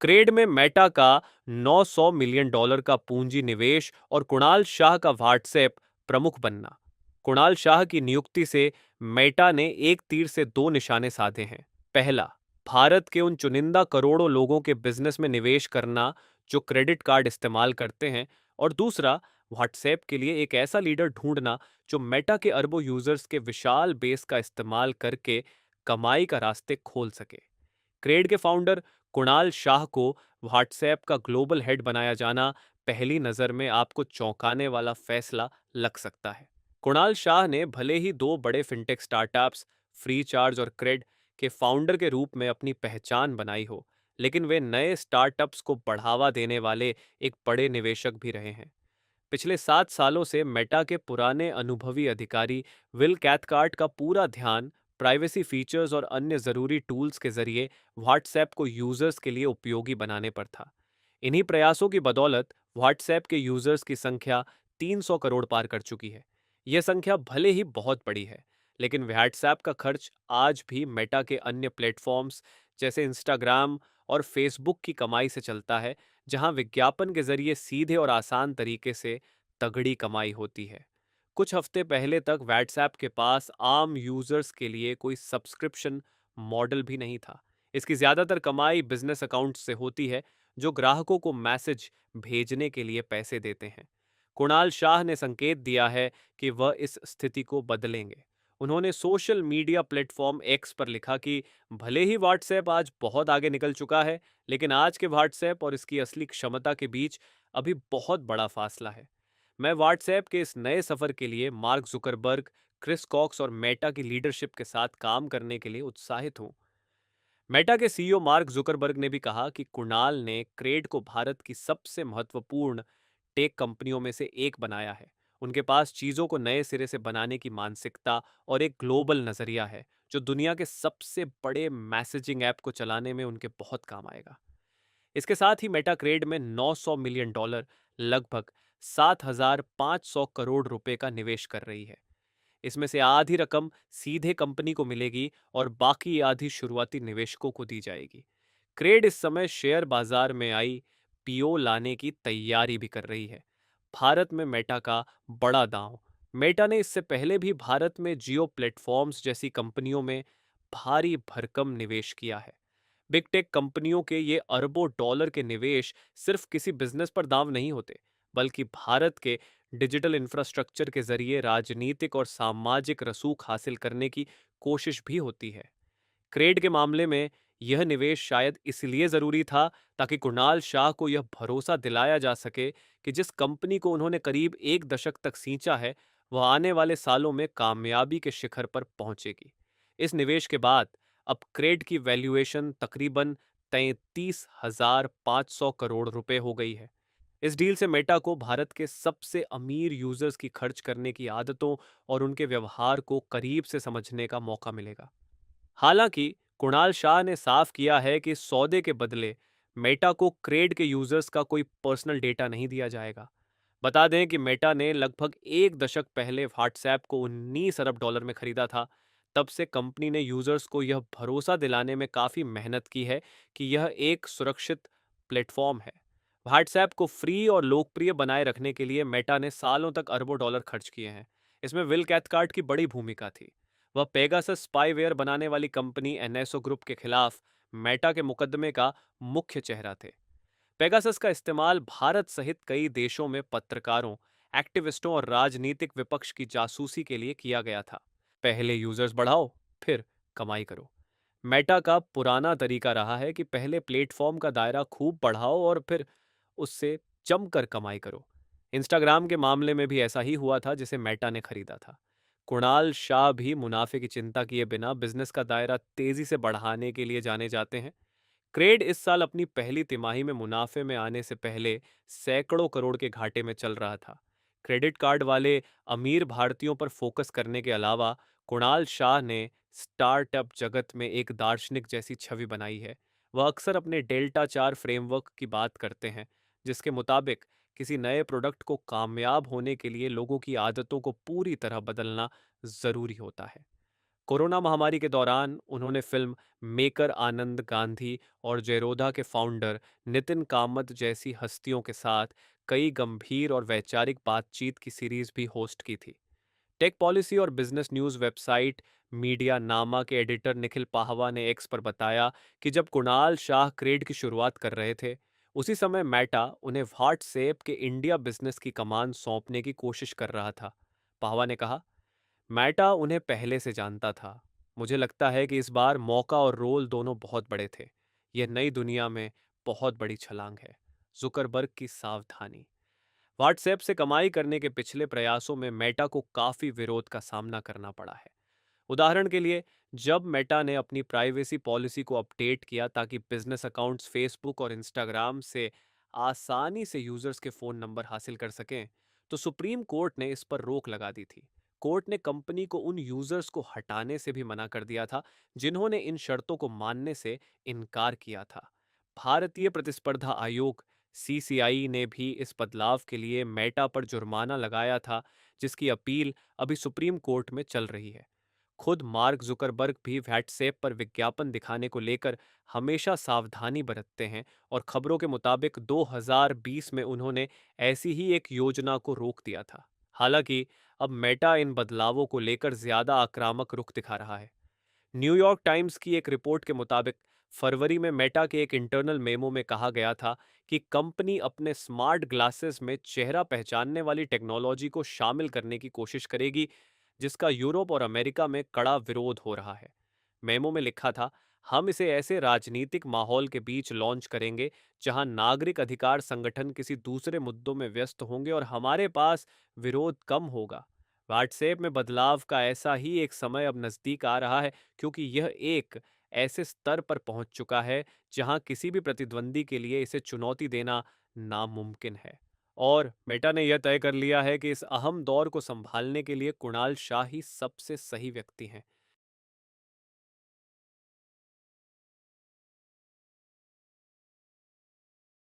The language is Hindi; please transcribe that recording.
क्रेड में मेटा का $900 मिलियन का पूंजी निवेश और कुणाल शाह का व्हाट्सएप प्रमुख बनना। कुणाल शाह की नियुक्ति से मेटा ने एक तीर से दो निशाने साधे हैं। पहला, भारत के उन चुनिंदा करोड़ों लोगों के बिजनेस में निवेश करना जो क्रेडिट कार्ड इस्तेमाल करते हैं, और दूसरा, व्हाट्सएप के लिए एक ऐसा लीडर ढूंढना जो मेटा के अरबों यूजर्स के विशाल बेस का इस्तेमाल करके कमाई का रास्ते खोल सके। क्रेड के फाउंडर कुणाल शाह को व्हाट्सएप का ग्लोबल हेड बनाया जाना पहली नज़र में आपको चौंकाने वाला फैसला लग सकता है। कुणाल शाह ने भले ही दो बड़े फिनटेक स्टार्टअप्स फ्री चार्ज और क्रेड के फाउंडर के रूप में अपनी पहचान बनाई हो, लेकिन वे नए स्टार्टअप्स को बढ़ावा देने वाले एक बड़े निवेशक भी रहे हैं। पिछले 7 सालों से मेटा के पुराने अनुभवी अधिकारी विल कैथकार्ट का पूरा ध्यान प्राइवेसी फीचर्स और अन्य ज़रूरी टूल्स के जरिए व्हाट्सएप को यूजर्स के लिए उपयोगी बनाने पर था। इन्हीं प्रयासों की बदौलत व्हाट्सएप के यूजर्स की संख्या 300 करोड़ पार कर चुकी है। यह संख्या भले ही बहुत बड़ी है, लेकिन व्हाट्सएप का खर्च आज भी मेटा के अन्य प्लेटफॉर्म्स जैसे इंस्टाग्राम और फेसबुक की कमाई से चलता है, जहां विज्ञापन के जरिए सीधे और आसान तरीके से तगड़ी कमाई होती है। कुछ हफ्ते पहले तक व्हाट्सएप के पास आम यूजर्स के लिए कोई सब्सक्रिप्शन मॉडल भी नहीं था। इसकी ज्यादातर कमाई बिजनेस अकाउंट से होती है, जो ग्राहकों को मैसेज भेजने के लिए पैसे देते हैं। कुणाल शाह ने संकेत दिया है कि वह इस स्थिति को बदलेंगे। उन्होंने सोशल मीडिया प्लेटफॉर्म एक्स पर लिखा कि भले ही व्हाट्सएप आज बहुत आगे निकल चुका है, लेकिन आज के व्हाट्सएप और इसकी असली क्षमता के बीच अभी बहुत बड़ा फासला है। मैं व्हाट्सएप के इस नए सफर के लिए मार्क जुकरबर्ग, क्रिस कॉक्स और मेटा की लीडरशिप के साथ काम करने के लिए उत्साहित हूं। मेटा के सीईओ मार्क जुकरबर्ग ने भी कहा कि कुणाल ने क्रेड को भारत की सबसे महत्वपूर्ण टेक कंपनियों में से एक बनाया है। उनके पास चीजों को नए सिरे से बनाने की मानसिकता और एक ग्लोबल नजरिया है, जो दुनिया के सबसे बड़े मैसेजिंग ऐप को चलाने में उनके बहुत काम आएगा। इसके साथ ही मेटा क्रेड में $900 मिलियन, लगभग 7,500 करोड़ रुपए का निवेश कर रही है। इसमें से आधी रकम सीधे कंपनी को मिलेगी और बाकी आधी शुरुआती निवेशकों को दी जाएगी। क्रेड इस समय शेयर बाजार में आई पीओ लाने की तैयारी भी कर रही है। भारत में मेटा का बड़ा दांव। मेटा ने इससे पहले भी भारत में जियो प्लेटफॉर्म्स जैसी कंपनियों में भारी भरकम निवेश किया है। बिग टेक कंपनियों के ये अरबों डॉलर के निवेश सिर्फ किसी बिजनेस पर दांव नहीं होते, बल्कि भारत के डिजिटल इंफ्रास्ट्रक्चर के जरिए राजनीतिक और सामाजिक रसूख हासिल करने की कोशिश भी होती है। क्रेड के मामले में यह निवेश शायद इसलिए जरूरी था ताकि कुणाल शाह को यह भरोसा दिलाया जा सके कि जिस कंपनी को उन्होंने करीब एक दशक तक सींचा है, वह आने वाले सालों में कामयाबी के शिखर पर पहुंचेगी। इस निवेश के बाद अब क्रेड की वैल्यूएशन तकरीबन 33,500 करोड़ रुपए हो गई है। इस डील से मेटा को भारत के सबसे अमीर यूजर्स की खर्च करने की आदतों और उनके व्यवहार को करीब से समझने का मौका मिलेगा। हालांकि कुणाल शाह ने साफ किया है कि सौदे के बदले मेटा को क्रेड के यूजर्स का कोई पर्सनल डेटा नहीं दिया जाएगा। बता दें कि मेटा ने लगभग एक दशक पहले व्हाट्सएप को $19 अरब में खरीदा था। तब से कंपनी ने यूजर्स को यह भरोसा दिलाने में काफी मेहनत की है कि यह एक सुरक्षित प्लेटफॉर्म है। व्हाट्सएप को फ्री और लोकप्रिय बनाए रखने के लिए मेटा ने सालों तक अरबों डॉलर खर्च किए हैं। इसमें विल कैथकार्ट की बड़ी भूमिका थी। वह पेगासस स्पाईवेयर बनाने वाली कंपनी एनएसओ ग्रुप के खिलाफ मेटा के मुकदमे का मुख्य चेहरा थे। पेगासस का इस्तेमाल भारत सहित कई देशों में पत्रकारों, एक्टिविस्टों और राजनीतिक विपक्ष की जासूसी के लिए किया गया था। पहले यूजर्स बढ़ाओ, फिर कमाई करो। मेटा का पुराना तरीका रहा है कि पहले प्लेटफॉर्म का दायरा खूब बढ़ाओ और फिर उससे जमकर कमाई करो। इंस्टाग्राम के मामले में भी ऐसा ही हुआ था, जिसे मेटा ने खरीदा था। कुणाल शाह भी मुनाफे की चिंता किए बिना बिजनेस का दायरा तेजी से बढ़ाने के लिए जाने जाते हैं। क्रेड इस साल अपनी पहली तिमाही में मुनाफे में आने से पहले सैकड़ों करोड़ के घाटे में चल रहा था। क्रेडिट कार्ड वाले अमीर भारतीयों पर फोकस करने के अलावा कुणाल शाह ने स्टार्टअप जगत में एक दार्शनिक जैसी छवि बनाई है। वह अक्सर अपने डेल्टा चार फ्रेमवर्क की बात करते हैं, जिसके मुताबिक किसी नए प्रोडक्ट को कामयाब होने के लिए लोगों की आदतों को पूरी तरह बदलना जरूरी होता है। कोरोना महामारी के दौरान उन्होंने फिल्म मेकर आनंद गांधी और जेरोधा के फाउंडर नितिन कामत जैसी हस्तियों के साथ कई गंभीर और वैचारिक बातचीत की सीरीज भी होस्ट की थी। टेक पॉलिसी और बिजनेस न्यूज़ वेबसाइट मीडिया नामा के एडिटर निखिल पाहवा ने एक्स पर बताया कि जब कुणाल शाह क्रेड की शुरुआत कर रहे थे, उसी समय मेटा उन्हें व्हाट्सएप के इंडिया बिजनेस की कमान सौंपने की कोशिश कर रहा था। पाहवा ने कहा, मेटा उन्हें पहले से जानता था। मुझे लगता है कि इस बार मौका और रोल दोनों बहुत बड़े थे। यह नई दुनिया में बहुत बड़ी छलांग है। जुकरबर्ग की सावधानी। व्हाट्सएप से कमाई करने के पिछले प्रयासों में मेटा को काफी विरोध का सामना करना पड़ा है। उदाहरण के लिए, जब मेटा ने अपनी प्राइवेसी पॉलिसी को अपडेट किया ताकि बिजनेस अकाउंट्स फेसबुक और इंस्टाग्राम से आसानी से यूजर्स के फोन नंबर हासिल कर सकें, तो सुप्रीम कोर्ट ने इस पर रोक लगा दी थी। कोर्ट ने कंपनी को उन यूजर्स को हटाने से भी मना कर दिया था जिन्होंने इन शर्तों को मानने से इनकार किया था। भारतीय प्रतिस्पर्धा आयोग सीसीआई ने भी इस बदलाव के लिए मेटा पर जुर्माना लगाया था, जिसकी अपील अभी सुप्रीम कोर्ट में चल रही है। खुद मार्क जुकरबर्ग भी व्हाट्सएप पर विज्ञापन दिखाने को लेकर हमेशा सावधानी बरतते हैं और खबरों के मुताबिक 2020 में उन्होंने ऐसी ही एक योजना को रोक दिया था। हालांकि अब मेटा इन बदलावों को लेकर ज्यादा आक्रामक रुख दिखा रहा है। न्यूयॉर्क टाइम्स की एक रिपोर्ट के मुताबिक फरवरी में मेटा के एक इंटरनल मेमो में कहा गया था कि कंपनी अपने स्मार्ट ग्लासेस में चेहरा पहचानने वाली टेक्नोलॉजी को शामिल करने की कोशिश करेगी, जिसका यूरोप और अमेरिका में कड़ा विरोध हो रहा है। मेमो में लिखा था, हम इसे ऐसे राजनीतिक माहौल के बीच लॉन्च करेंगे जहां नागरिक अधिकार संगठन किसी दूसरे मुद्दों में व्यस्त होंगे और हमारे पास विरोध कम होगा। व्हाट्सएप में बदलाव का ऐसा ही एक समय अब नजदीक आ रहा है, क्योंकि यह एक ऐसे स्तर पर पहुंच चुका है जहां किसी भी प्रतिद्वंदी के लिए इसे चुनौती देना नामुमकिन है। और मेटा ने यह तय कर लिया है कि इस अहम दौर को संभालने के लिए कुणाल शाह ही सबसे सही व्यक्ति हैं।